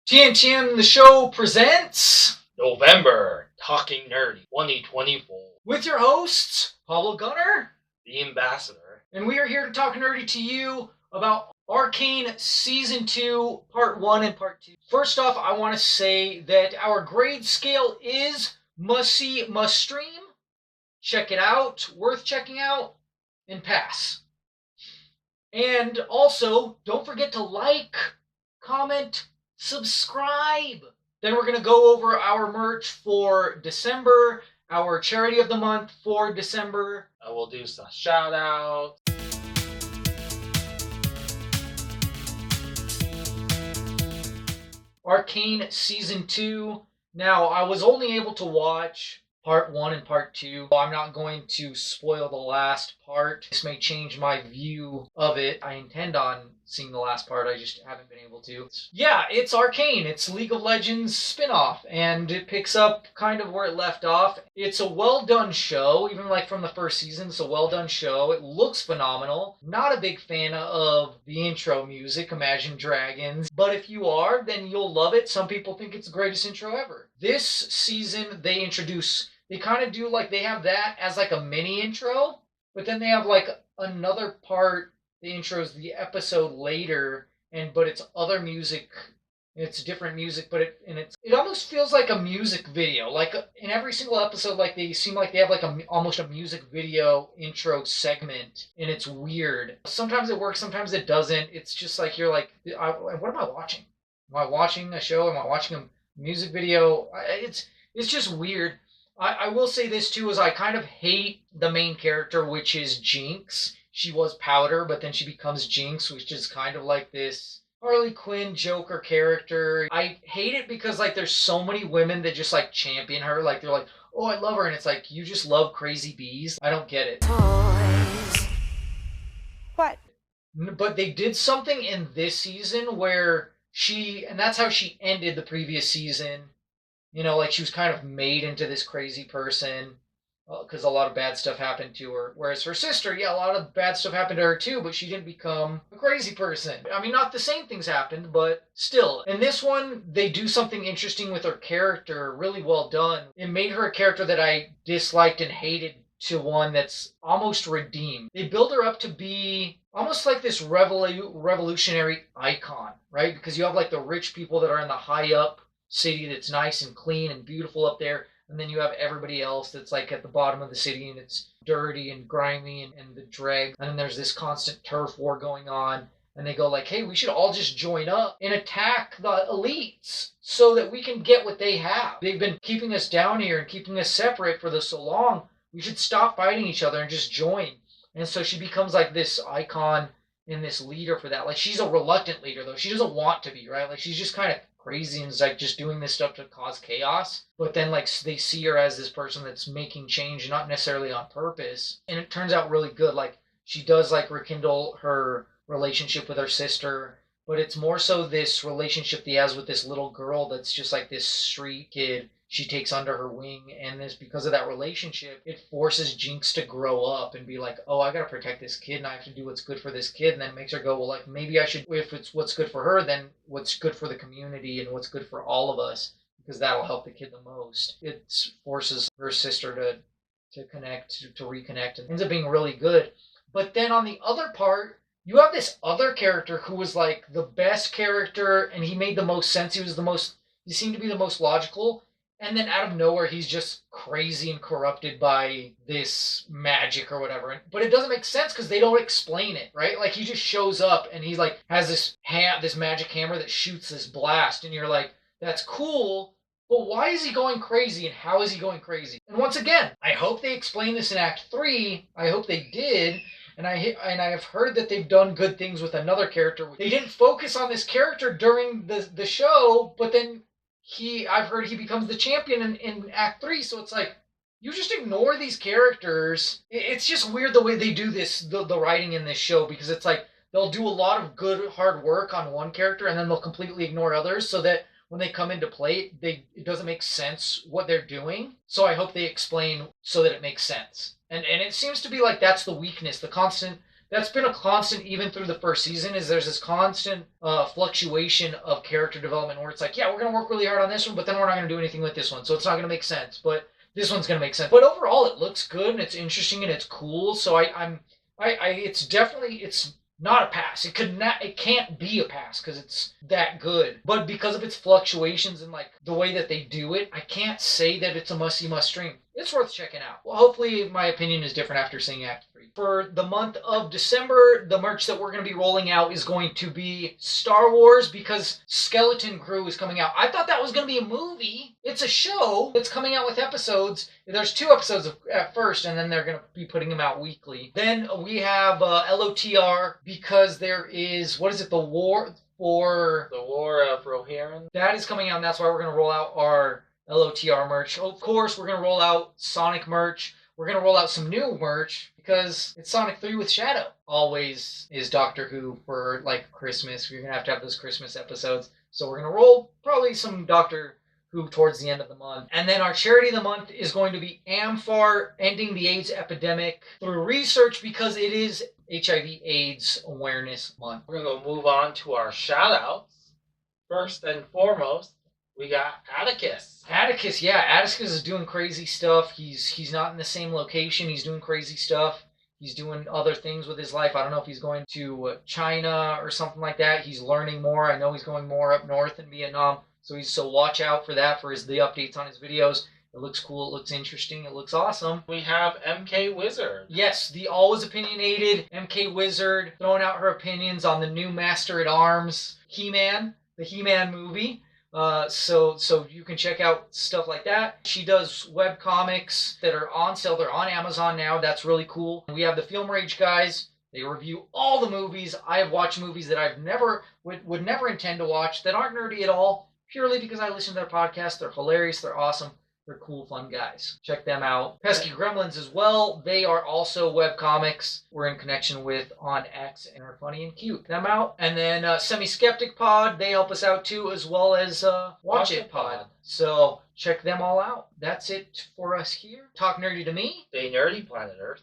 TNTM the show presents November Talking Nerdy 2024 with your hosts Pablo Gunner, the Ambassador, and we are here to talk nerdy to you about Arcane Season 2, Part 1 and Part 2. First off, I want to say that our grade scale is must see, must stream. Check it out, worth checking out, and pass. And also, don't forget to like, comment, subscribe. Then we're going to go over our merch for December, our charity of the month for December. I will do some shout outs. Arcane Season 2. Now, I was only able to watch Part 1 and Part 2. I'm not going to spoil the last part. This may change my view of it. I intend on seeing the last part. I just haven't been able to. Yeah, it's Arcane. It's League of Legends spin-off, and it picks up kind of where it left off. It's a well-done show, even like from the first season. It's a well-done show. It looks phenomenal. Not a big fan of the intro music, Imagine Dragons, but if you are, then you'll love it. Some people think it's the greatest intro ever. This season, they kind of do like, they have that as like a mini intro, but then they have like another part. The intro is the episode later, but it's other music. It's different music, but it almost feels like a music video. Like in every single episode, like they seem like they have like almost a music video intro segment, and it's weird. Sometimes it works, sometimes it doesn't. It's just like you're like, what am I watching? Am I watching a show? Am I watching a music video? It's just weird. I will say this too, is I kind of hate the main character, which is Jinx. She was Powder, but then she becomes Jinx, which is kind of like this Harley Quinn Joker character. I hate it because like there's so many women that just like champion her. Like they're like, oh, I love her. And it's like, you just love crazy bees. I don't get it. Toys. What? But they did something in this season where and that's how she ended the previous season. You know, like she was kind of made into this crazy person because a lot of bad stuff happened to her. Whereas her sister, yeah, a lot of bad stuff happened to her too, but she didn't become a crazy person. I mean, not the same things happened, but still. In this one, they do something interesting with her character, really well done. It made her a character that I disliked and hated to one that's almost redeemed. They build her up to be almost like this revolutionary icon, right? Because you have like the rich people that are in the high up city that's nice and clean and beautiful up there, and then you have everybody else that's like at the bottom of the city and it's dirty and grimy and the dregs, and then there's this constant turf war going on, and they go like, hey, we should all just join up and attack the elites so that we can get what they have. They've been keeping us down here and keeping us separate for so long. We should stop fighting each other and just join. And so she becomes like this icon and this leader for that. Like, she's a reluctant leader though. She doesn't want to be, right? Like, she's just kind of crazy and is like just doing this stuff to cause chaos, but then like they see her as this person that's making change, not necessarily on purpose, and it turns out really good. Like, she does like rekindle her relationship with her sister, but it's more so this relationship he has with this little girl that's just like this street kid she takes under her wing, and this, because of that relationship, it forces Jinx to grow up and be like, oh, I gotta protect this kid and I have to do what's good for this kid, and then it makes her go, well, like, maybe I should, if it's what's good for her, then what's good for the community and what's good for all of us, because that'll help the kid the most. It forces her sister to connect, to reconnect, and ends up being really good. But then on the other part, you have this other character who was like the best character, and he made the most sense. He seemed to be the most logical. And then out of nowhere, he's just crazy and corrupted by this magic or whatever. But it doesn't make sense because they don't explain it, right? Like, he just shows up and he's like, has this magic hammer that shoots this blast. And you're like, that's cool, but why is he going crazy and how is he going crazy? And once again, I hope they explain this in Act 3. I hope they did. And I have heard that they've done good things with another character. They didn't focus on this character during the show, but then I've heard he becomes the champion in Act 3, so it's like, you just ignore these characters. It's just weird the way they do this, the writing in this show, because it's like, they'll do a lot of good, hard work on one character, and then they'll completely ignore others, so that when they come into play, it doesn't make sense what they're doing. So I hope they explain so that it makes sense. And it seems to be like that's the weakness, the constant that's been a constant even through the first season. Is there's this constant fluctuation of character development where it's like, yeah, we're gonna work really hard on this one, but then we're not gonna do anything with this one, so it's not gonna make sense. But this one's gonna make sense. But overall, it looks good and it's interesting and it's cool. So it's definitely it's not a pass. It can't be a pass because it's that good. But because of its fluctuations and like the way that they do it, I can't say that it's a must stream. It's worth checking out. Well, hopefully my opinion is different after seeing Act 3. For the month of December, the merch that we're going to be rolling out is going to be Star Wars because Skeleton Crew is coming out. I thought that was going to be a movie. It's a show that's coming out with episodes. There's 2 episodes at first, and then they're going to be putting them out weekly. Then we have LOTR because there is, what is it, the War of Rohirrim. That is coming out, and that's why we're going to roll out our LOTR merch. Of course, we're going to roll out Sonic merch. We're going to roll out some new merch because it's Sonic 3 with Shadow. Always is Doctor Who for like Christmas. You're going to have those Christmas episodes. So we're going to roll probably some Doctor Who towards the end of the month. And then our charity of the month is going to be AMFAR, Ending the AIDS Epidemic through research because it is HIV/AIDS Awareness Month. We're going to move on to our shout-outs. First and foremost, we got Atticus. Atticus is doing crazy stuff. He's not in the same location. He's doing crazy stuff. He's doing other things with his life. I don't know if he's going to China or something like that. He's learning more. I know he's going more up north in Vietnam. So watch out for that for the updates on his videos. It looks cool. It looks interesting. It looks awesome. We have MK Wizard. Yes, the always opinionated MK Wizard throwing out her opinions on the new Master at Arms He-Man, the He-Man movie. So you can check out stuff like that. She does web comics that are on sale. They're on Amazon now. That's really cool. We have the Film Rage guys. They review all the movies. I have watched movies that I've never would never intend to watch that aren't nerdy at all, purely because I listen to their podcast. They're hilarious. They're awesome. They're cool, fun guys. Check them out. Pesky Gremlins as well. They are also web comics we're in connection with on X and are funny and cute. Check them out. And then Semi-Skeptic Pod, they help us out too, as well as Watch It Pod. So check them all out. That's it for us here. Talk Nerdy to Me. Stay nerdy, Planet Earth.